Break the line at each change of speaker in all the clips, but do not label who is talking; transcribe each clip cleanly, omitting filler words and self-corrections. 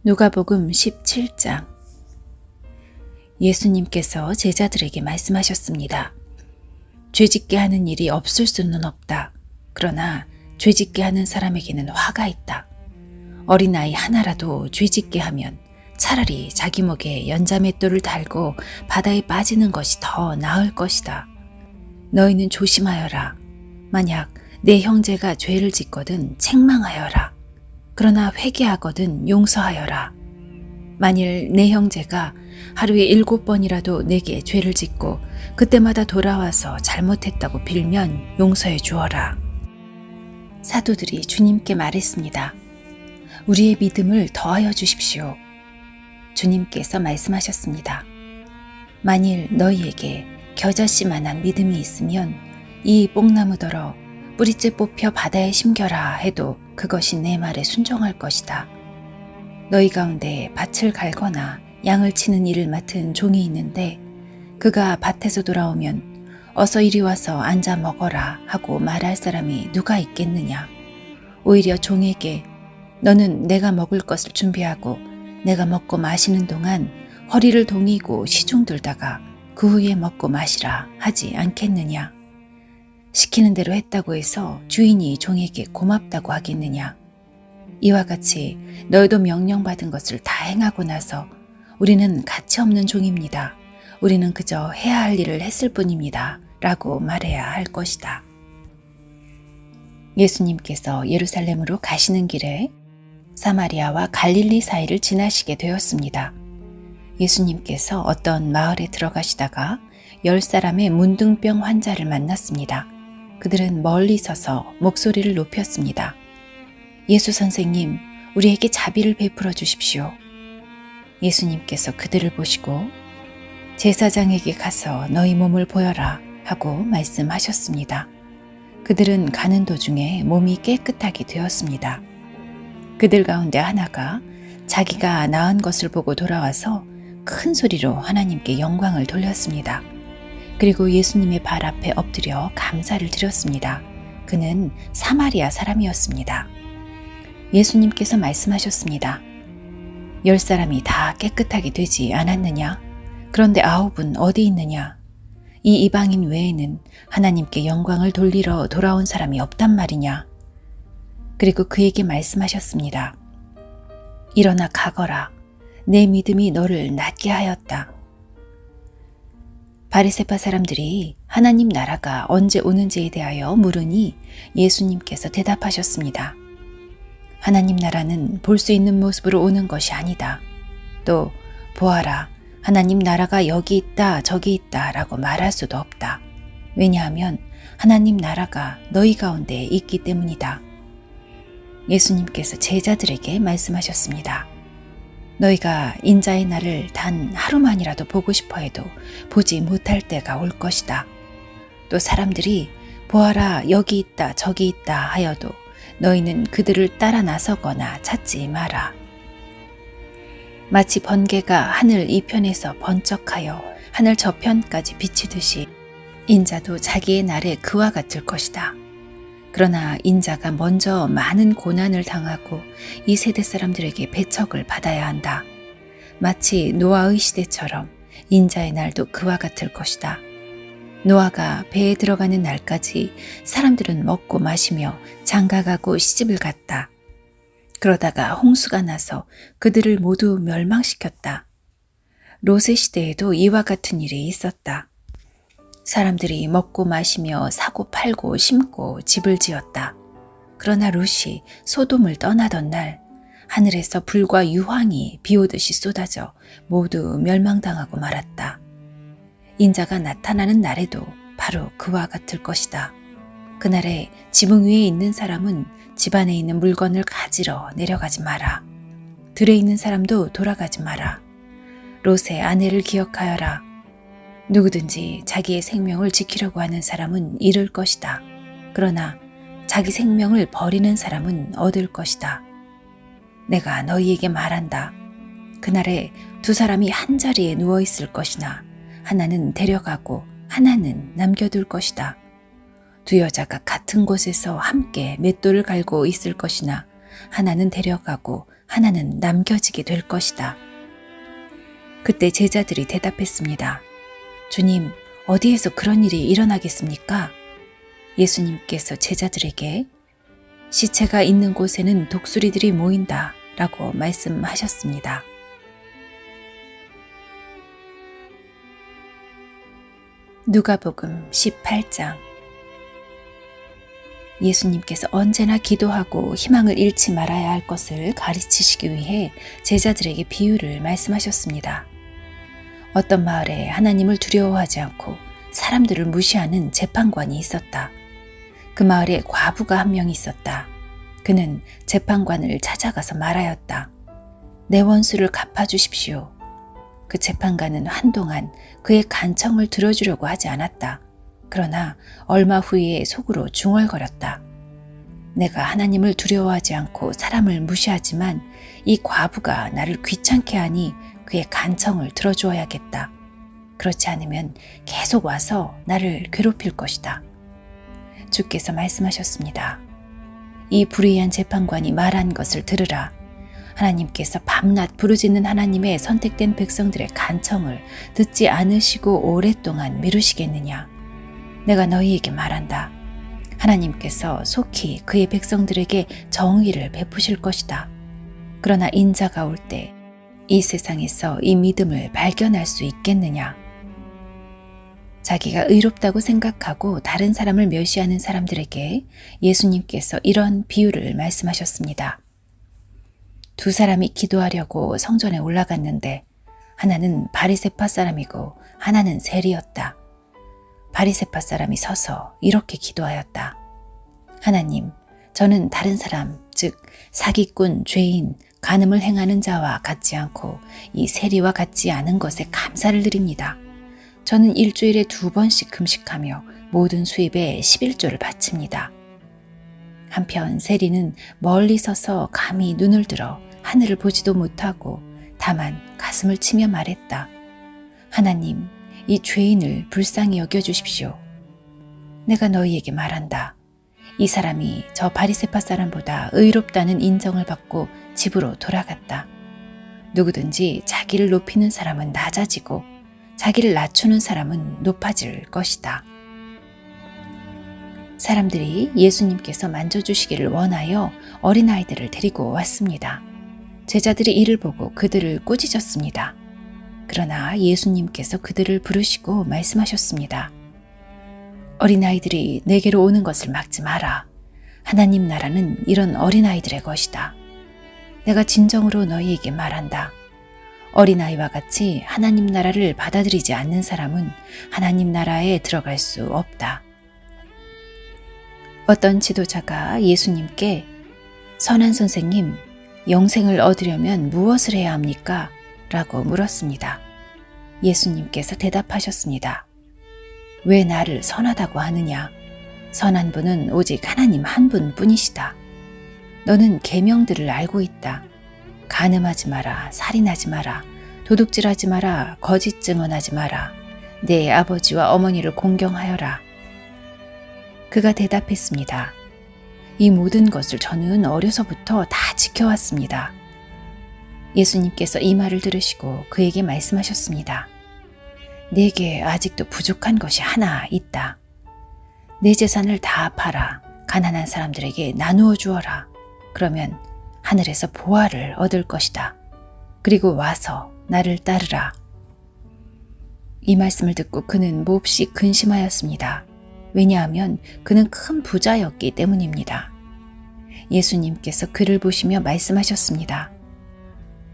누가복음 17장. 예수님께서 제자들에게 말씀하셨습니다. 죄짓게 하는 일이 없을 수는 없다. 그러나 죄짓게 하는 사람에게는 화가 있다. 어린아이 하나라도 죄짓게 하면 차라리 자기 목에 연자맷돌을 달고 바다에 빠지는 것이 더 나을 것이다. 너희는 조심하여라. 만약 내 형제가 죄를 짓거든 책망하여라. 그러나 회개하거든 용서하여라. 만일 내 형제가 하루에 7번이라도 내게 죄를 짓고 그때마다 돌아와서 잘못했다고 빌면 용서해 주어라. 사도들이 주님께 말했습니다. 우리의 믿음을 더하여 주십시오. 주님께서 말씀하셨습니다. 만일 너희에게 겨자씨만한 믿음이 있으면 이 뽕나무더러 뿌리째 뽑혀 바다에 심겨라 해도 그것이 내 말에 순종할 것이다. 너희 가운데 밭을 갈거나 양을 치는 일을 맡은 종이 있는데 그가 밭에서 돌아오면 어서 이리 와서 앉아 먹어라 하고 말할 사람이 누가 있겠느냐. 오히려 종에게 너는 내가 먹을 것을 준비하고 내가 먹고 마시는 동안 허리를 동이고 시중 들다가 그 후에 먹고 마시라 하지 않겠느냐. 시키는 대로 했다고 해서 주인이 종에게 고맙다고 하겠느냐. 이와 같이 너희도 명령받은 것을 다 행하고 나서 우리는 가치 없는 종입니다. 우리는 그저 해야 할 일을 했을 뿐입니다. 라고 말해야 할 것이다. 예수님께서 예루살렘으로 가시는 길에 사마리아와 갈릴리 사이를 지나시게 되었습니다. 예수님께서 어떤 마을에 들어가시다가 10사람의 문둥병 환자를 만났습니다. 그들은 멀리 서서 목소리를 높였습니다. 예수 선생님, 우리에게 자비를 베풀어 주십시오. 예수님께서 그들을 보시고 제사장에게 가서 너희 몸을 보여라 하고 말씀하셨습니다. 그들은 가는 도중에 몸이 깨끗하게 되었습니다. 그들 가운데 하나가 자기가 나은 것을 보고 돌아와서 큰 소리로 하나님께 영광을 돌렸습니다. 그리고 예수님의 발 앞에 엎드려 감사를 드렸습니다. 그는 사마리아 사람이었습니다. 예수님께서 말씀하셨습니다. 10사람이 다 깨끗하게 되지 않았느냐? 그런데 9은 어디 있느냐? 이 이방인 외에는 하나님께 영광을 돌리러 돌아온 사람이 없단 말이냐? 그리고 그에게 말씀하셨습니다. 일어나 가거라. 내 믿음이 너를 낫게 하였다. 바리새파 사람들이 하나님 나라가 언제 오는지에 대하여 물으니 예수님께서 대답하셨습니다. 하나님 나라는 볼 수 있는 모습으로 오는 것이 아니다. 또 보아라, 하나님 나라가 여기 있다 저기 있다 라고 말할 수도 없다. 왜냐하면 하나님 나라가 너희 가운데 있기 때문이다. 예수님께서 제자들에게 말씀하셨습니다. 너희가 인자의 날을 단 하루만이라도 보고 싶어 해도 보지 못할 때가 올 것이다. 또 사람들이 보아라 여기 있다 저기 있다 하여도 너희는 그들을 따라 나서거나 찾지 마라. 마치 번개가 하늘 이편에서 번쩍하여 하늘 저편까지 비치듯이 인자도 자기의 날에 그와 같을 것이다. 그러나 인자가 먼저 많은 고난을 당하고 이 세대 사람들에게 배척을 받아야 한다. 마치 노아의 시대처럼 인자의 날도 그와 같을 것이다. 노아가 배에 들어가는 날까지 사람들은 먹고 마시며 장가가고 시집을 갔다. 그러다가 홍수가 나서 그들을 모두 멸망시켰다. 롯의 시대에도 이와 같은 일이 있었다. 사람들이 먹고 마시며 사고 팔고 심고 집을 지었다. 그러나 롯이 소돔을 떠나던 날 하늘에서 불과 유황이 비오듯이 쏟아져 모두 멸망당하고 말았다. 인자가 나타나는 날에도 바로 그와 같을 것이다. 그날에 지붕 위에 있는 사람은 집안에 있는 물건을 가지러 내려가지 마라. 들에 있는 사람도 돌아가지 마라. 롯의 아내를 기억하여라. 누구든지 자기의 생명을 지키려고 하는 사람은 잃을 것이다. 그러나 자기 생명을 버리는 사람은 얻을 것이다. 내가 너희에게 말한다. 그날에 2사람이 한 자리에 누워 있을 것이나 하나는 데려가고 하나는 남겨둘 것이다. 2여자가 같은 곳에서 함께 맷돌을 갈고 있을 것이나 하나는 데려가고 하나는 남겨지게 될 것이다. 그때 제자들이 대답했습니다. 주님, 어디에서 그런 일이 일어나겠습니까? 예수님께서 제자들에게 시체가 있는 곳에는 독수리들이 모인다 라고 말씀하셨습니다. 누가복음 18장. 예수님께서 언제나 기도하고 희망을 잃지 말아야 할 것을 가르치시기 위해 제자들에게 비유를 말씀하셨습니다. 어떤 마을에 하나님을 두려워하지 않고 사람들을 무시하는 재판관이 있었다. 그 마을에 과부가 한 명 있었다. 그는 재판관을 찾아가서 말하였다. 내 원수를 갚아주십시오. 그 재판관은 한동안 그의 간청을 들어주려고 하지 않았다. 그러나 얼마 후에 속으로 중얼거렸다. 내가 하나님을 두려워하지 않고 사람을 무시하지만 이 과부가 나를 귀찮게 하니 그의 간청을 들어주어야겠다. 그렇지 않으면 계속 와서 나를 괴롭힐 것이다. 주께서 말씀하셨습니다. 이 불의한 재판관이 말한 것을 들으라. 하나님께서 밤낮 부르짖는 하나님의 선택된 백성들의 간청을 듣지 않으시고 오랫동안 미루시겠느냐? 내가 너희에게 말한다. 하나님께서 속히 그의 백성들에게 정의를 베푸실 것이다. 그러나 인자가 올 때 이 세상에서 이 믿음을 발견할 수 있겠느냐? 자기가 의롭다고 생각하고 다른 사람을 멸시하는 사람들에게 예수님께서 이런 비유를 말씀하셨습니다. 두 사람이 기도하려고 성전에 올라갔는데 하나는 바리새파 사람이고 하나는 세리였다. 바리새파 사람이 서서 이렇게 기도하였다. 하나님, 저는 다른 사람, 즉 사기꾼, 죄인, 간음을 행하는 자와 같지 않고 이 세리와 같지 않은 것에 감사를 드립니다. 저는 일주일에 2번씩 금식하며 모든 수입의 11조를 바칩니다. 한편 세리는 멀리 서서 감히 눈을 들어 하늘을 보지도 못하고 다만 가슴을 치며 말했다. 하나님, 이 죄인을 불쌍히 여겨주십시오. 내가 너희에게 말한다. 이 사람이 저 바리새파 사람보다 의롭다는 인정을 받고 집으로 돌아갔다. 누구든지 자기를 높이는 사람은 낮아지고 자기를 낮추는 사람은 높아질 것이다. 사람들이 예수님께서 만져주시기를 원하여 어린아이들을 데리고 왔습니다. 제자들이 이를 보고 그들을 꾸짖었습니다. 그러나 예수님께서 그들을 부르시고 말씀하셨습니다. 어린아이들이 내게로 오는 것을 막지 마라. 하나님 나라는 이런 어린아이들의 것이다. 내가 진정으로 너희에게 말한다. 어린아이와 같이 하나님 나라를 받아들이지 않는 사람은 하나님 나라에 들어갈 수 없다. 어떤 지도자가 예수님께 선한 선생님, 영생을 얻으려면 무엇을 해야 합니까? 라고 물었습니다. 예수님께서 대답하셨습니다. 왜 나를 선하다고 하느냐? 선한 분은 오직 하나님 한 분뿐이시다. 너는 계명들을 알고 있다. 간음하지 마라, 살인하지 마라, 도둑질하지 마라, 거짓 증언하지 마라, 내 아버지와 어머니를 공경하여라. 그가 대답했습니다. 이 모든 것을 저는 어려서부터 다 지켜왔습니다. 예수님께서 이 말을 들으시고 그에게 말씀하셨습니다. 내게 아직도 부족한 것이 하나 있다. 내 재산을 다 팔아 가난한 사람들에게 나누어 주어라. 그러면 하늘에서 보화를 얻을 것이다. 그리고 와서 나를 따르라. 이 말씀을 듣고 그는 몹시 근심하였습니다. 왜냐하면 그는 큰 부자였기 때문입니다. 예수님께서 그를 보시며 말씀하셨습니다.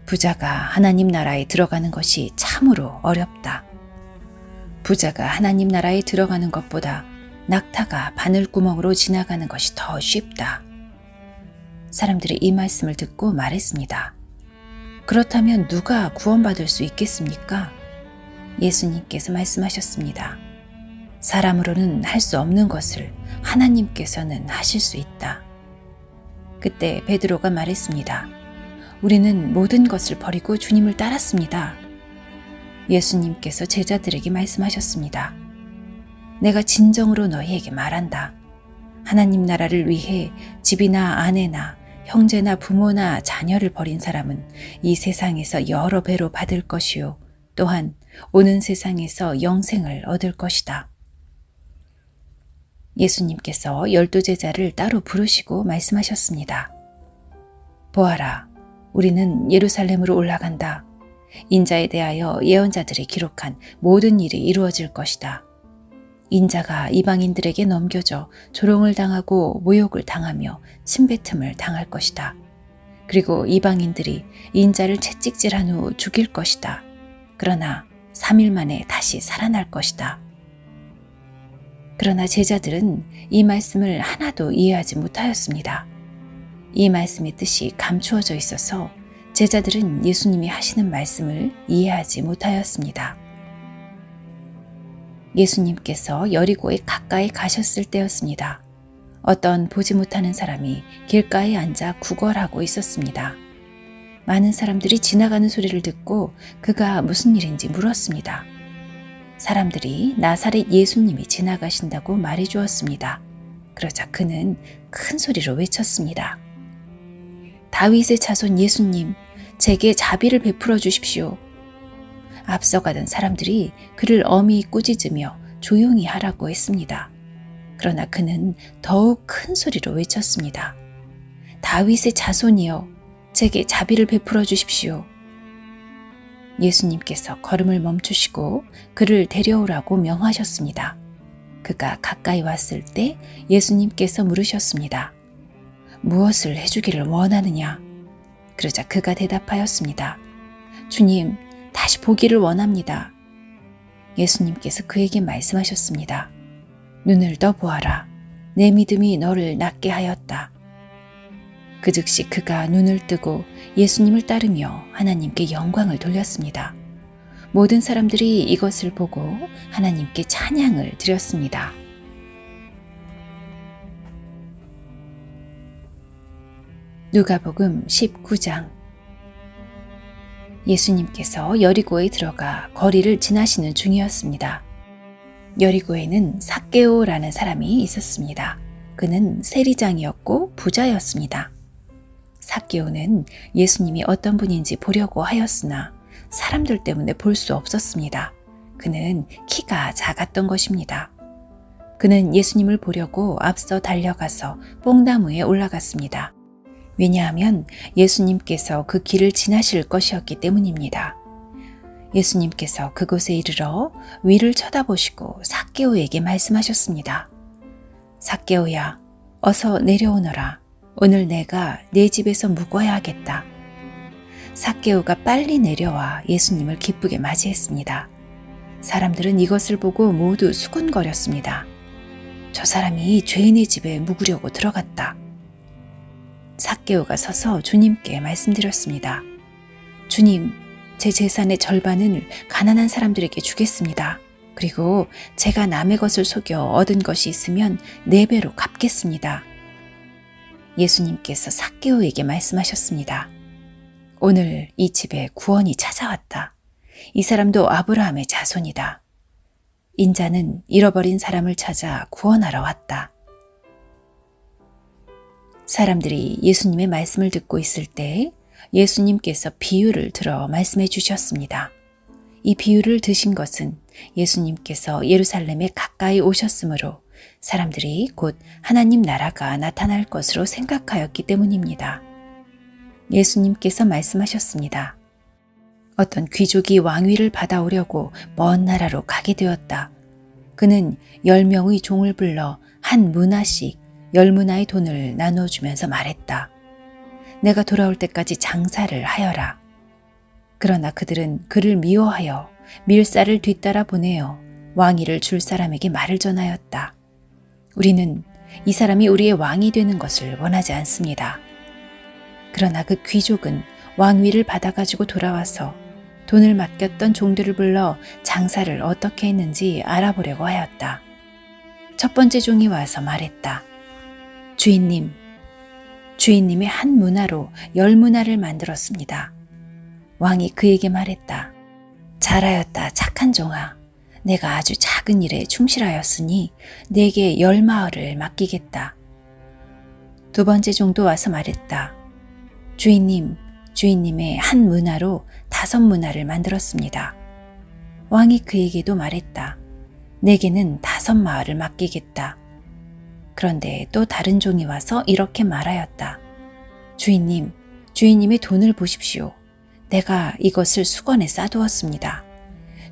부자가 하나님 나라에 들어가는 것이 참으로 어렵다. 부자가 하나님 나라에 들어가는 것보다 낙타가 바늘구멍으로 지나가는 것이 더 쉽다. 사람들이 이 말씀을 듣고 말했습니다. 그렇다면 누가 구원받을 수 있겠습니까? 예수님께서 말씀하셨습니다. 사람으로는 할 수 없는 것을 하나님께서는 하실 수 있다. 그때 베드로가 말했습니다. 우리는 모든 것을 버리고 주님을 따랐습니다. 예수님께서 제자들에게 말씀하셨습니다. 내가 진정으로 너희에게 말한다. 하나님 나라를 위해 집이나 아내나 형제나 부모나 자녀를 버린 사람은 이 세상에서 여러 배로 받을 것이요 또한 오는 세상에서 영생을 얻을 것이다. 예수님께서 12제자를 따로 부르시고 말씀하셨습니다. 보아라, 우리는 예루살렘으로 올라간다. 인자에 대하여 예언자들이 기록한 모든 일이 이루어질 것이다. 인자가 이방인들에게 넘겨져 조롱을 당하고 모욕을 당하며 침뱉음을 당할 것이다. 그리고 이방인들이 인자를 채찍질한 후 죽일 것이다. 그러나 3일 만에 다시 살아날 것이다. 그러나 제자들은 이 말씀을 하나도 이해하지 못하였습니다. 이 말씀의 뜻이 감추어져 있어서 제자들은 예수님이 하시는 말씀을 이해하지 못하였습니다. 예수님께서 여리고에 가까이 가셨을 때였습니다. 어떤 보지 못하는 사람이 길가에 앉아 구걸하고 있었습니다. 많은 사람들이 지나가는 소리를 듣고 그가 무슨 일인지 물었습니다. 사람들이 나사렛 예수님이 지나가신다고 말해 주었습니다. 그러자 그는 큰 소리로 외쳤습니다. 다윗의 자손 예수님, 제게 자비를 베풀어 주십시오. 앞서가던 사람들이 그를 엄히 꾸짖으며 조용히 하라고 했습니다. 그러나 그는 더욱 큰 소리로 외쳤습니다. 다윗의 자손이여, 제게 자비를 베풀어 주십시오. 예수님께서 걸음을 멈추시고 그를 데려오라고 명하셨습니다. 그가 가까이 왔을 때 예수님께서 물으셨습니다. 무엇을 해주기를 원하느냐? 그러자 그가 대답하였습니다. 주님, 다시 보기를 원합니다. 예수님께서 그에게 말씀하셨습니다. 눈을 떠 보아라. 내 믿음이 너를 낫게 하였다. 그 즉시 그가 눈을 뜨고 예수님을 따르며 하나님께 영광을 돌렸습니다. 모든 사람들이 이것을 보고 하나님께 찬양을 드렸습니다. 누가복음 19장. 예수님께서 여리고에 들어가 거리를 지나시는 중이었습니다. 여리고에는 삭개오라는 사람이 있었습니다. 그는 세리장이었고 부자였습니다. 삭개오는 예수님이 어떤 분인지 보려고 하였으나 사람들 때문에 볼 수 없었습니다. 그는 키가 작았던 것입니다. 그는 예수님을 보려고 앞서 달려가서 뽕나무에 올라갔습니다. 왜냐하면 예수님께서 그 길을 지나실 것이었기 때문입니다. 예수님께서 그곳에 이르러 위를 쳐다보시고 삭개오에게 말씀하셨습니다. 삭개오야, 어서 내려오너라. 오늘 내가 내 집에서 묵어야 하겠다. 삭개오가 빨리 내려와 예수님을 기쁘게 맞이했습니다. 사람들은 이것을 보고 모두 수군거렸습니다. 저 사람이 죄인의 집에 묵으려고 들어갔다. 삭개오가 서서 주님께 말씀드렸습니다. 주님, 제 재산의 절반을 가난한 사람들에게 주겠습니다. 그리고 제가 남의 것을 속여 얻은 것이 있으면 4배로 갚겠습니다. 예수님께서 삭개오에게 말씀하셨습니다. 오늘 이 집에 구원이 찾아왔다. 이 사람도 아브라함의 자손이다. 인자는 잃어버린 사람을 찾아 구원하러 왔다. 사람들이 예수님의 말씀을 듣고 있을 때 예수님께서 비유를 들어 말씀해 주셨습니다. 이 비유를 드신 것은 예수님께서 예루살렘에 가까이 오셨으므로 사람들이 곧 하나님 나라가 나타날 것으로 생각하였기 때문입니다. 예수님께서 말씀하셨습니다. 어떤 귀족이 왕위를 받아오려고 먼 나라로 가게 되었다. 그는 10명의 종을 불러 한 문화씩 10문화의 돈을 나눠주면서 말했다. 내가 돌아올 때까지 장사를 하여라. 그러나 그들은 그를 미워하여 밀사를 뒤따라 보내어 왕위를 줄 사람에게 말을 전하였다. 우리는 이 사람이 우리의 왕이 되는 것을 원하지 않습니다. 그러나 그 귀족은 왕위를 받아가지고 돌아와서 돈을 맡겼던 종들을 불러 장사를 어떻게 했는지 알아보려고 하였다. 첫 번째 종이 와서 말했다. 주인님의 한 문화로 10문화를 만들었습니다. 왕이 그에게 말했다. 잘하였다, 착한 종아. 내가 아주 작은 일에 충실하였으니 내게 10마을을 맡기겠다. 두 번째 종도 와서 말했다. 주인님의 한 문화로 5문화를 만들었습니다. 왕이 그에게도 말했다. 내게는 5마을을 맡기겠다. 그런데 또 다른 종이 와서 이렇게 말하였다. 주인님의 돈을 보십시오. 내가 이것을 수건에 싸두었습니다.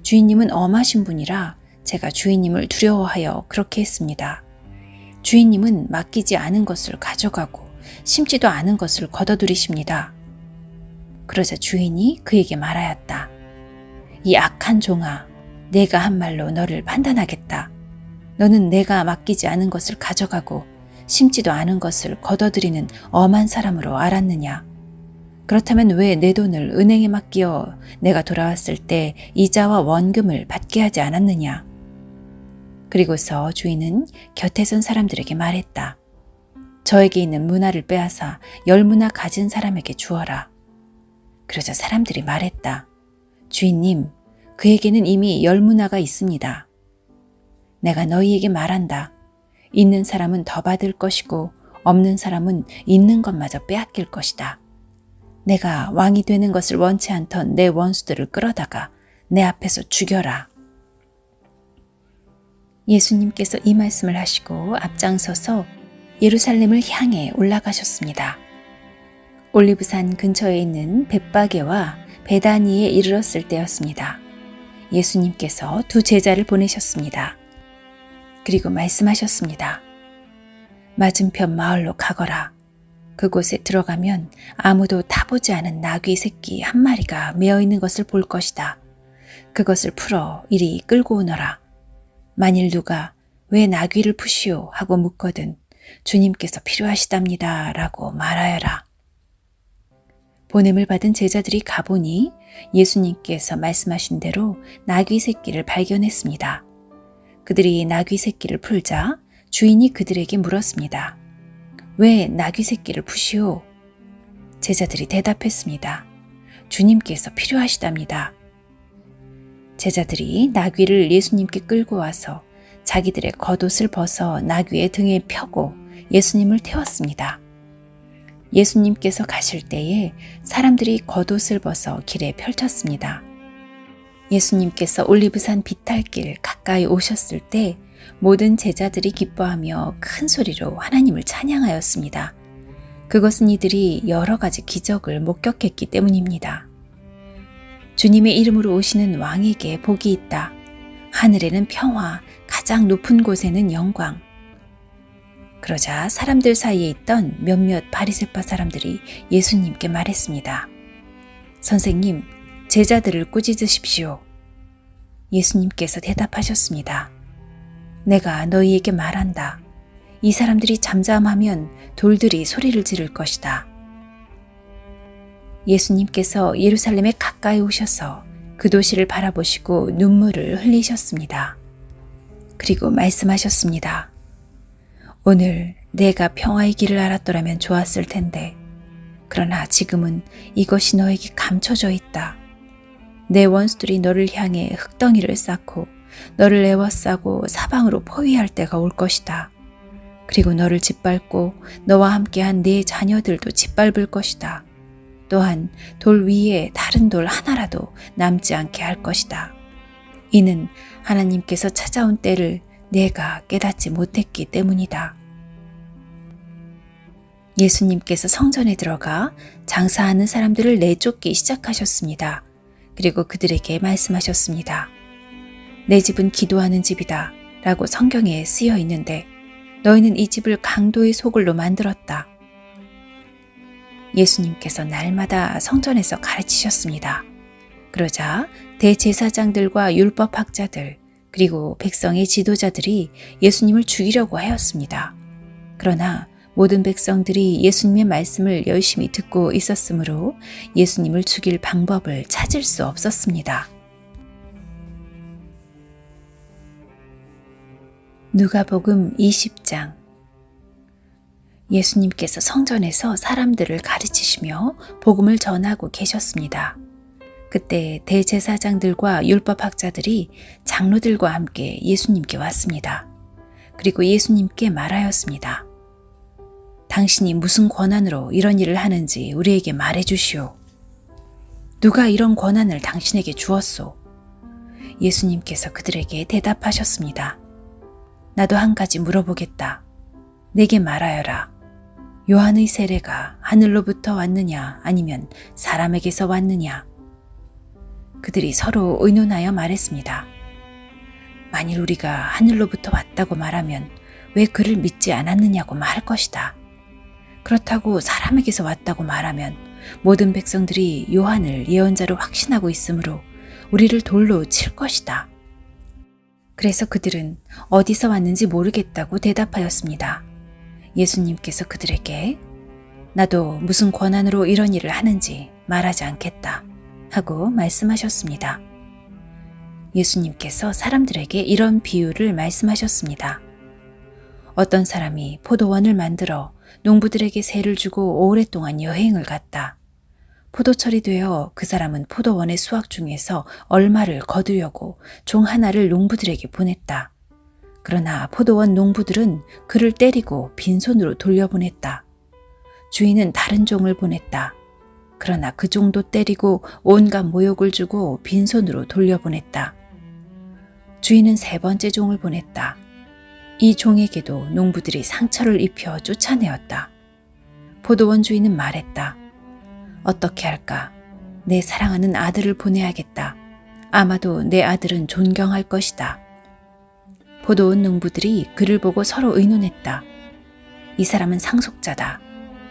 주인님은 엄하신 분이라 제가 주인님을 두려워하여 그렇게 했습니다. 주인님은 맡기지 않은 것을 가져가고 심지도 않은 것을 걷어들이십니다. 그러자 주인이 그에게 말하였다. 이 악한 종아, 내가 한 말로 너를 판단하겠다. 너는 내가 맡기지 않은 것을 가져가고 심지도 않은 것을 걷어들이는 엄한 사람으로 알았느냐? 그렇다면 왜 내 돈을 은행에 맡기어 내가 돌아왔을 때 이자와 원금을 받게 하지 않았느냐? 그리고서 주인은 곁에 선 사람들에게 말했다. 저에게 있는 문화를 빼앗아 10문화 가진 사람에게 주어라. 그러자 사람들이 말했다. 주인님, 그에게는 이미 10문화가 있습니다. 내가 너희에게 말한다. 있는 사람은 더 받을 것이고 없는 사람은 있는 것마저 빼앗길 것이다. 내가 왕이 되는 것을 원치 않던 내 원수들을 끌어다가 내 앞에서 죽여라. 예수님께서 이 말씀을 하시고 앞장서서 예루살렘을 향해 올라가셨습니다. 올리브산 근처에 있는 벳바게와 베다니에 이르렀을 때였습니다. 예수님께서 2 제자를 보내셨습니다. 그리고 말씀하셨습니다. 맞은편 마을로 가거라. 그곳에 들어가면 아무도 타보지 않은 나귀 새끼 1마리가 메어 있는 것을 볼 것이다. 그것을 풀어 이리 끌고 오너라. 만일 누가 왜 나귀를 푸시오 하고 묻거든 주님께서 필요하시답니다 라고 말하여라. 보냄을 받은 제자들이 가보니 예수님께서 말씀하신 대로 나귀 새끼를 발견했습니다. 그들이 나귀 새끼를 풀자 주인이 그들에게 물었습니다. 왜 나귀 새끼를 푸시오? 제자들이 대답했습니다. 주님께서 필요하시답니다. 제자들이 나귀를 예수님께 끌고 와서 자기들의 겉옷을 벗어 나귀의 등에 펴고 예수님을 태웠습니다. 예수님께서 가실 때에 사람들이 겉옷을 벗어 길에 펼쳤습니다. 예수님께서 올리브산 비탈길 가까이 오셨을 때 모든 제자들이 기뻐하며 큰 소리로 하나님을 찬양하였습니다. 그것은 이들이 여러 가지 기적을 목격했기 때문입니다. 주님의 이름으로 오시는 왕에게 복이 있다. 하늘에는 평화, 가장 높은 곳에는 영광. 그러자 사람들 사이에 있던 몇몇 바리새파 사람들이 예수님께 말했습니다. 선생님, 제자들을 꾸짖으십시오. 예수님께서 대답하셨습니다. 내가 너희에게 말한다. 이 사람들이 잠잠하면 돌들이 소리를 지를 것이다. 예수님께서 예루살렘에 가까이 오셔서 그 도시를 바라보시고 눈물을 흘리셨습니다. 그리고 말씀하셨습니다. 오늘 내가 평화의 길을 알았더라면 좋았을 텐데 그러나 지금은 이것이 너에게 감춰져 있다. 내 원수들이 너를 향해 흙덩이를 쌓고 너를 에워싸고 사방으로 포위할 때가 올 것이다. 그리고 너를 짓밟고 너와 함께한 네 자녀들도 짓밟을 것이다. 또한 돌 위에 다른 돌 하나라도 남지 않게 할 것이다. 이는 하나님께서 찾아온 때를 내가 깨닫지 못했기 때문이다. 예수님께서 성전에 들어가 장사하는 사람들을 내쫓기 시작하셨습니다. 그리고 그들에게 말씀하셨습니다. 내 집은 기도하는 집이다 라고 성경에 쓰여 있는데 너희는 이 집을 강도의 소굴로 만들었다. 예수님께서 날마다 성전에서 가르치셨습니다. 그러자 대제사장들과 율법학자들 그리고 백성의 지도자들이 예수님을 죽이려고 하였습니다. 그러나 모든 백성들이 예수님의 말씀을 열심히 듣고 있었으므로 예수님을 죽일 방법을 찾을 수 없었습니다. 누가복음 20장. 예수님께서 성전에서 사람들을 가르치시며 복음을 전하고 계셨습니다. 그때 대제사장들과 율법학자들이 장로들과 함께 예수님께 왔습니다. 그리고 예수님께 말하였습니다. 당신이 무슨 권한으로 이런 일을 하는지 우리에게 말해 주시오. 누가 이런 권한을 당신에게 주었소? 예수님께서 그들에게 대답하셨습니다. 나도 한 가지 물어보겠다. 내게 말하여라. 요한의 세례가 하늘로부터 왔느냐 아니면 사람에게서 왔느냐? 그들이 서로 의논하여 말했습니다. 만일 우리가 하늘로부터 왔다고 말하면 왜 그를 믿지 않았느냐고 말할 것이다. 그렇다고 사람에게서 왔다고 말하면 모든 백성들이 요한을 예언자로 확신하고 있으므로 우리를 돌로 칠 것이다. 그래서 그들은 어디서 왔는지 모르겠다고 대답하였습니다. 예수님께서 그들에게 나도 무슨 권한으로 이런 일을 하는지 말하지 않겠다 하고 말씀하셨습니다. 예수님께서 사람들에게 이런 비유를 말씀하셨습니다. 어떤 사람이 포도원을 만들어 농부들에게 세를 주고 오랫동안 여행을 갔다. 포도철이 되어 그 사람은 포도원의 수확 중에서 얼마를 거두려고 종 하나를 농부들에게 보냈다. 그러나 포도원 농부들은 그를 때리고 빈손으로 돌려보냈다. 주인은 다른 종을 보냈다. 그러나 그 종도 때리고 온갖 모욕을 주고 빈손으로 돌려보냈다. 주인은 세 번째 종을 보냈다. 이 종에게도 농부들이 상처를 입혀 쫓아내었다. 포도원 주인은 말했다. 어떻게 할까? 내 사랑하는 아들을 보내야겠다. 아마도 내 아들은 존경할 것이다. 포도원 농부들이 그를 보고 서로 의논했다. 이 사람은 상속자다.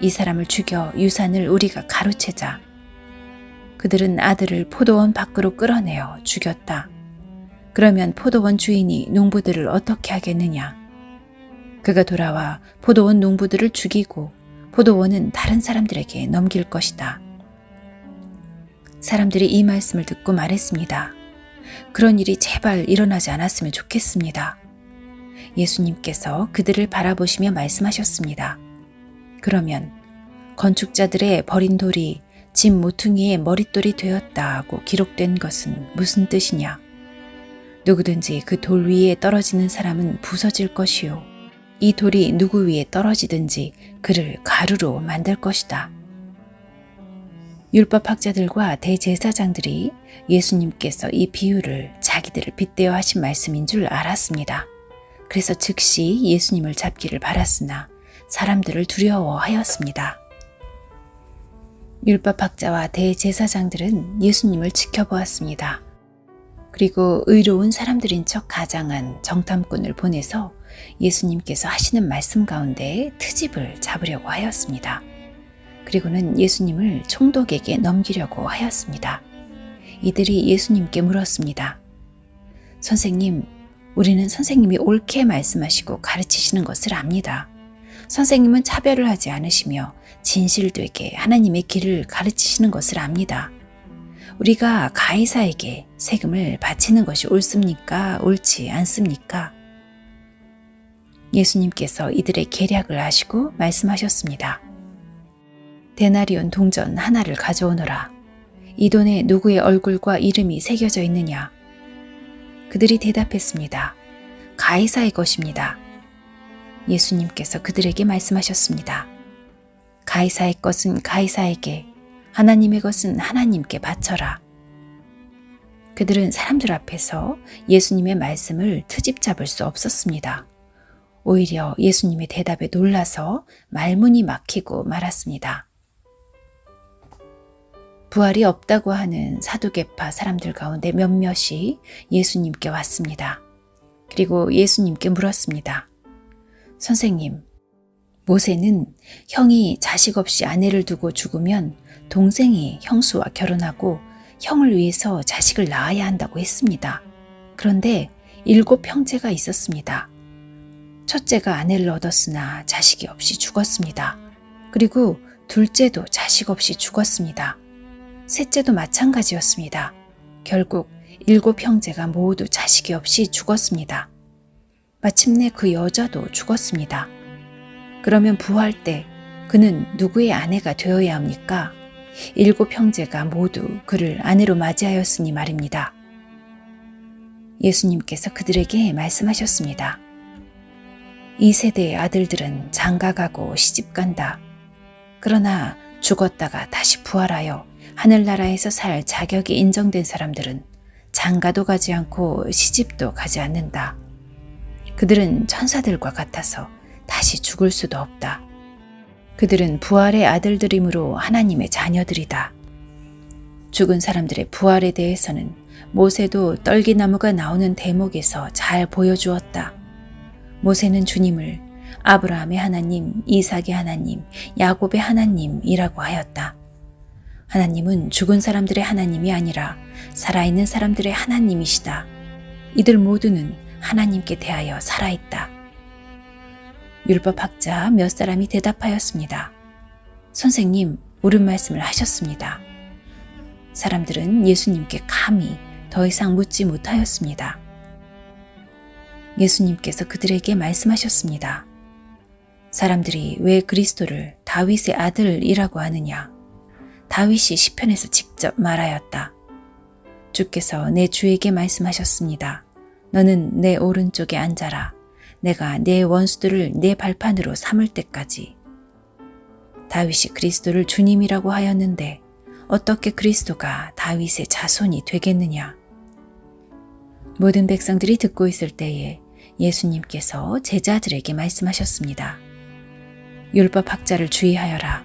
이 사람을 죽여 유산을 우리가 가로채자. 그들은 아들을 포도원 밖으로 끌어내어 죽였다. 그러면 포도원 주인이 농부들을 어떻게 하겠느냐? 그가 돌아와 포도원 농부들을 죽이고 포도원은 다른 사람들에게 넘길 것이다. 사람들이 이 말씀을 듣고 말했습니다. 그런 일이 제발 일어나지 않았으면 좋겠습니다. 예수님께서 그들을 바라보시며 말씀하셨습니다. 그러면 건축자들의 버린 돌이 집 모퉁이의 머릿돌이 되었다고 기록된 것은 무슨 뜻이냐? 누구든지 그 돌 위에 떨어지는 사람은 부서질 것이요. 이 돌이 누구 위에 떨어지든지 그를 가루로 만들 것이다. 율법학자들과 대제사장들이 예수님께서 이 비유를 자기들을 빗대어 하신 말씀인 줄 알았습니다. 그래서 즉시 예수님을 잡기를 바랐으나 사람들을 두려워하였습니다. 율법학자와 대제사장들은 예수님을 지켜보았습니다. 그리고 의로운 사람들인 척 가장한 정탐꾼을 보내서 예수님께서 하시는 말씀 가운데 트집을 잡으려고 하였습니다. 그리고는 예수님을 총독에게 넘기려고 하였습니다. 이들이 예수님께 물었습니다. 선생님, 우리는 선생님이 옳게 말씀하시고 가르치시는 것을 압니다. 선생님은 차별을 하지 않으시며 진실되게 하나님의 길을 가르치시는 것을 압니다. 우리가 가이사에게 세금을 바치는 것이 옳습니까? 옳지 않습니까? 예수님께서 이들의 계략을 아시고 말씀하셨습니다. 데나리온 동전 하나를 가져오너라. 이 돈에 누구의 얼굴과 이름이 새겨져 있느냐? 그들이 대답했습니다. 가이사의 것입니다. 예수님께서 그들에게 말씀하셨습니다. 가이사의 것은 가이사에게, 하나님의 것은 하나님께 바쳐라. 그들은 사람들 앞에서 예수님의 말씀을 트집 잡을 수 없었습니다. 오히려 예수님의 대답에 놀라서 말문이 막히고 말았습니다. 부활이 없다고 하는 사두개파 사람들 가운데 몇몇이 예수님께 왔습니다. 그리고 예수님께 물었습니다. 선생님, 모세는 형이 자식 없이 아내를 두고 죽으면 동생이 형수와 결혼하고 형을 위해서 자식을 낳아야 한다고 했습니다. 그런데 7 형제가 있었습니다. 첫째가 아내를 얻었으나 자식이 없이 죽었습니다. 그리고 둘째도 자식 없이 죽었습니다. 셋째도 마찬가지였습니다. 결국 7 형제가 모두 자식이 없이 죽었습니다. 마침내 그 여자도 죽었습니다. 그러면 부활 때 그는 누구의 아내가 되어야 합니까? 7 형제가 모두 그를 아내로 맞이하였으니 말입니다. 예수님께서 그들에게 말씀하셨습니다. 이 세대의 아들들은 장가가고 시집간다. 그러나 죽었다가 다시 부활하여 하늘나라에서 살 자격이 인정된 사람들은 장가도 가지 않고 시집도 가지 않는다. 그들은 천사들과 같아서 다시 죽을 수도 없다. 그들은 부활의 아들들이므로 하나님의 자녀들이다. 죽은 사람들의 부활에 대해서는 모세도 떨기나무가 나오는 대목에서 잘 보여주었다. 모세는 주님을 아브라함의 하나님, 이삭의 하나님, 야곱의 하나님이라고 하였다. 하나님은 죽은 사람들의 하나님이 아니라 살아있는 사람들의 하나님이시다. 이들 모두는 하나님께 대하여 살아있다. 율법학자 몇 사람이 대답하였습니다. 선생님, 옳은 말씀을 하셨습니다. 사람들은 예수님께 감히 더 이상 묻지 못하였습니다. 예수님께서 그들에게 말씀하셨습니다. 사람들이 왜 그리스도를 다윗의 아들이라고 하느냐? 다윗이 시편에서 직접 말하였다. 주께서 내 주에게 말씀하셨습니다. 너는 내 오른쪽에 앉아라. 내가 내 원수들을 내 발판으로 삼을 때까지. 다윗이 그리스도를 주님이라고 하였는데 어떻게 그리스도가 다윗의 자손이 되겠느냐? 모든 백성들이 듣고 있을 때에 예수님께서 제자들에게 말씀하셨습니다. 율법학자를 주의하여라.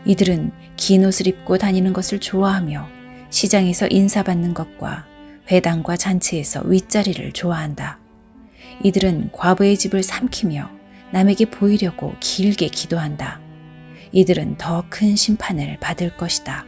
이들은 긴 옷을 입고 다니는 것을 좋아하며 시장에서 인사받는 것과 회당과 잔치에서 윗자리를 좋아한다. 이들은 과부의 집을 삼키며 남에게 보이려고 길게 기도한다. 이들은 더 큰 심판을 받을 것이다.